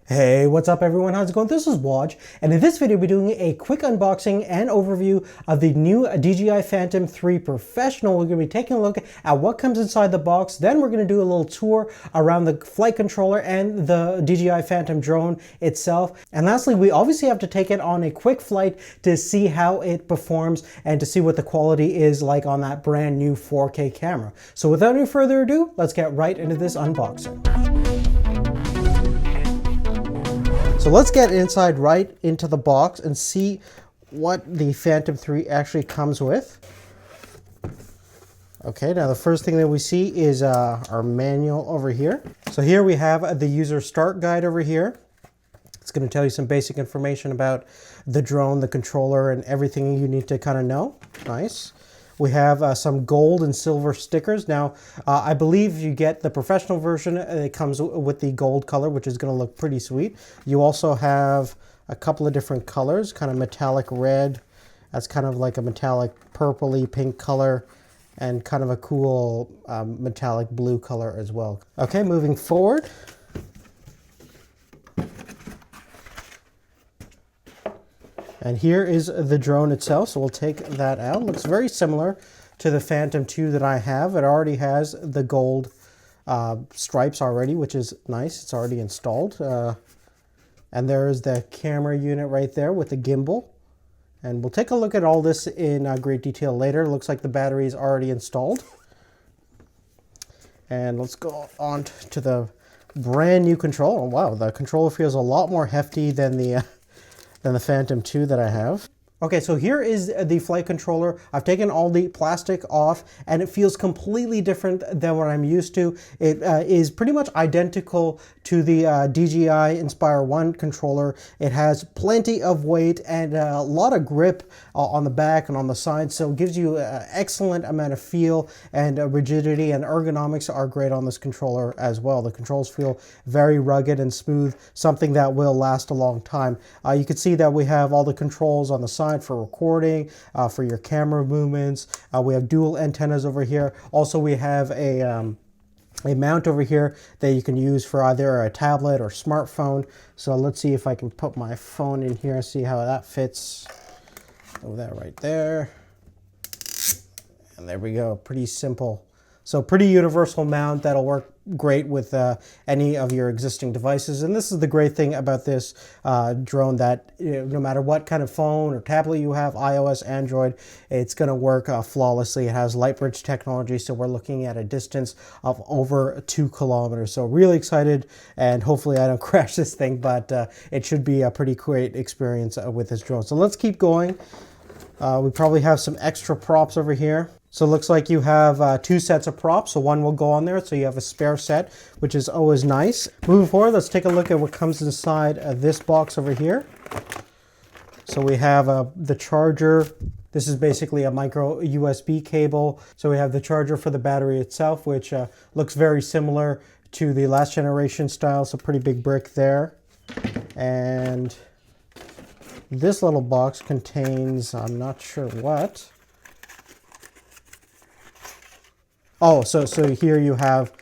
Hey, what's up everyone? How's it going? This is Waj, and in this video we're doing a quick unboxing and overview of the new DJI Phantom 3 Professional. We're going to be taking a look at what comes inside the box, then we're going to do a little tour around the flight controller and the DJI Phantom drone itself. And lastly, we obviously have to take it on a quick flight to see how it performs and to see what the quality is like on that brand new 4K camera. So without any further ado, let's get right into this unboxing. So let's get inside right into the box and see what the Phantom 3 actually comes with. Okay, now the first thing that we see is our manual over here. So here we have the user start guide over here. It's going to tell you some basic information about the drone, the controller, and everything you need to kind of know. Nice. We have some gold and silver stickers. Now, I believe you get the professional version. It comes with the gold color, which is going to look pretty sweet. You also have a couple of different colors, kind of metallic red. That's kind of like a metallic purpley pink color, and kind of a cool metallic blue color as well. Okay, moving forward. And here is the drone itself, so we'll take that out. Looks very similar to the Phantom 2 that I have. It already has the gold stripes already, which is nice. It's already installed. And there's the camera unit right there with the gimbal. And we'll take a look at all this in great detail later. It looks like the battery is already installed. And let's go on to the brand new controller. Oh, wow, the controller feels a lot more hefty than the Phantom 2 that I have. Okay, so here is the flight controller. I've taken all the plastic off and it feels completely different than what I'm used to. It is pretty much identical to the DJI Inspire 1 controller. It has plenty of weight and a lot of grip on the back and on the side, so it gives you an excellent amount of feel, and rigidity and ergonomics are great on this controller as well. The controls feel very rugged and smooth, something that will last a long time. You can see that we have all the controls on the side for recording, for your camera movements. We have dual antennas over here. Also, we have a mount over here that you can use for either a tablet or smartphone. So let's see if I can put my phone in here and see how that fits. Oh, that right there. And there we go. Pretty simple. So pretty universal mount that'll work great with any of your existing devices. And this is the great thing about this drone, that no matter what kind of phone or tablet you have, iOS, Android, it's going to work flawlessly. It has light bridge technology, so we're looking at a distance of over 2 kilometers. So really excited, and hopefully I don't crash this thing, but it should be a pretty great experience with this drone. So let's keep going. We probably have some extra props over here. So it looks like you have 2 sets of props, so one will go on there, so you have a spare set, which is always nice. Moving forward, let's take a look at what comes inside this box over here. So we have the charger. This is basically a micro USB cable. So we have the charger for the battery itself, which looks very similar to the last generation style, so pretty big brick there. And this little box contains, I'm not sure what. Oh, so here you have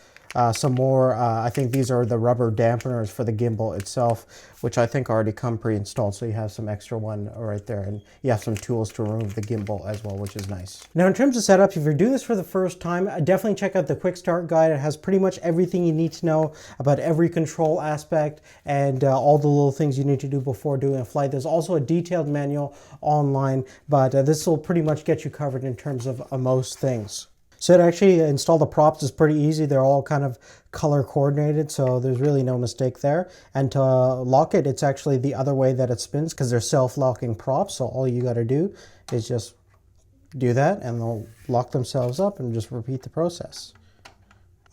some more, I think these are the rubber dampeners for the gimbal itself, which I think already come pre-installed. So you have some extra one right there, and you have some tools to remove the gimbal as well, which is nice. Now, in terms of setup, if you're doing this for the first time, definitely check out the quick start guide. It has pretty much everything you need to know about every control aspect and all the little things you need to do before doing a flight. There's also a detailed manual online, but this will pretty much get you covered in terms of most things. So to actually install the props is pretty easy. They're all kind of color coordinated, so there's really no mistake there. And to lock it, it's actually the other way that it spins, because they're self-locking props. So all you got to do is just do that and they'll lock themselves up, and just repeat the process.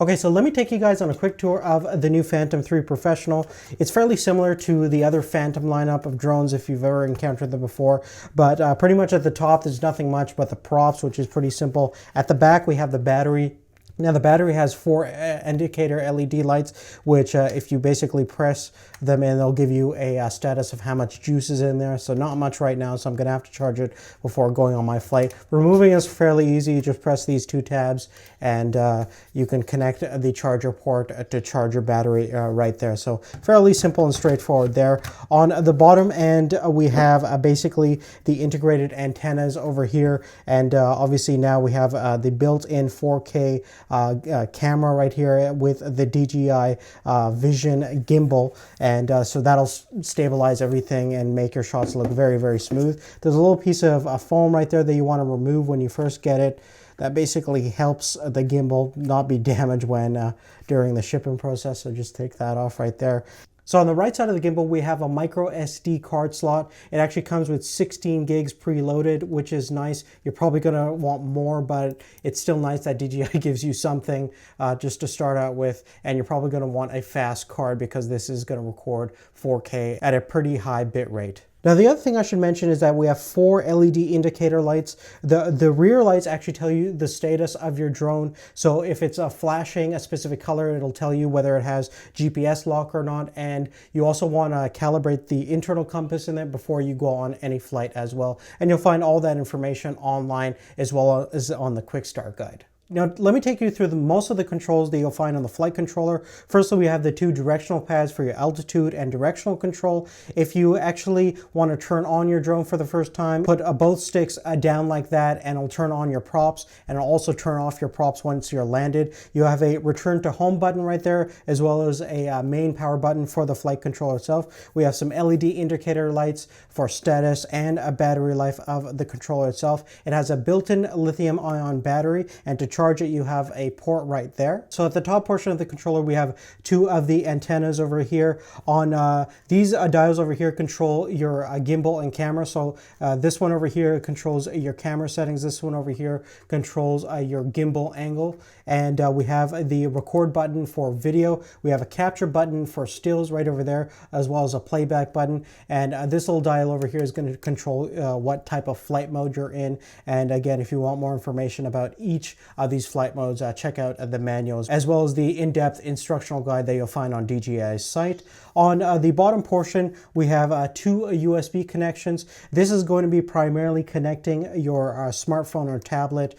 Okay, so let me take you guys on a quick tour of the new Phantom 3 Professional. It's fairly similar to the other Phantom lineup of drones if you've ever encountered them before, but pretty much at the top there's nothing much but the props, which is pretty simple. At the back we have the battery. Now the battery has 4 indicator LED lights, which if you basically press them in. They'll give you a status of how much juice is in there. So not much right now, so I'm gonna have to charge it before going on my flight. Removing is fairly easy. You just press these two tabs and you can connect the charger port to charge your battery right there. So fairly simple and straightforward there. On the bottom end, we have basically the integrated antennas over here, and obviously now we have the built-in 4K camera right here with the DJI Vision gimbal, and so that'll stabilize everything and make your shots look very, very smooth. There's a little piece of foam right there that you want to remove when you first get it. That basically helps the gimbal not be damaged when during the shipping process, so just take that off right there. So on the right side of the gimbal, we have a micro SD card slot. It actually comes with 16 gigs preloaded, which is nice. You're probably gonna want more, but it's still nice that DJI gives you something just to start out with. And you're probably gonna want a fast card because this is gonna record 4K at a pretty high bit rate. Now, the other thing I should mention is that we have 4 LED indicator lights. The rear lights actually tell you the status of your drone. So if it's flashing a specific color, it'll tell you whether it has GPS lock or not. And you also want to calibrate the internal compass in it before you go on any flight as well. And you'll find all that information online as well as on the Quick Start Guide. Now, let me take you through most of the controls that you'll find on the flight controller. Firstly, we have the 2 directional pads for your altitude and directional control. If you actually want to turn on your drone for the first time, put both sticks down like that and it'll turn on your props, and it'll also turn off your props once you're landed. You have a return to home button right there, as well as a main power button for the flight controller itself. We have some LED indicator lights for status and a battery life of the controller itself. It has a built-in lithium-ion battery, and to charge it, you have a port right there. So at the top portion of the controller, we have 2 of the antennas over here. On these dials over here control your gimbal and camera. So this one over here controls your camera settings. This one over here controls your gimbal angle. And we have the record button for video. We have a capture button for stills right over there, as well as a playback button. And this little dial over here is going to control what type of flight mode you're in. And again, if you want more information about each of these flight modes, check out the manuals, as well as the in-depth instructional guide that you'll find on DJI's site. On the bottom portion, we have 2 USB connections. This is going to be primarily connecting your smartphone or tablet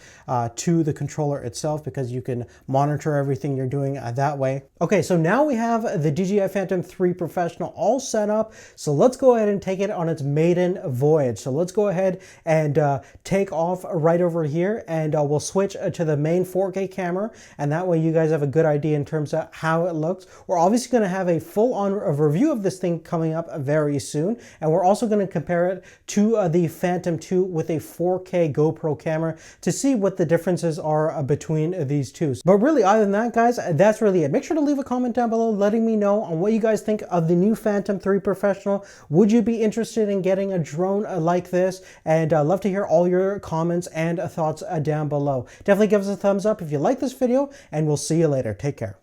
to the controller itself, because you can monitor everything you're doing that way. Okay, so now we have the DJI Phantom 3 Professional all set up. So let's go ahead and take it on its maiden voyage. So let's go ahead and take off right over here, and we'll switch to the main 4K camera, and that way you guys have a good idea in terms of how it looks. We're obviously going to have a full-on review of this thing coming up very soon, and we're also going to compare it to the Phantom 2 with a 4K GoPro camera to see what the differences are between these two. But really, other than that, guys, that's really it. Make sure to leave a comment down below letting me know on what you guys think of the new Phantom 3 Professional. Would you be interested in getting a drone like this? And I'd love to hear all your comments and thoughts down below. Definitely give us a thumbs up if you like this video, and we'll see you later. Take care.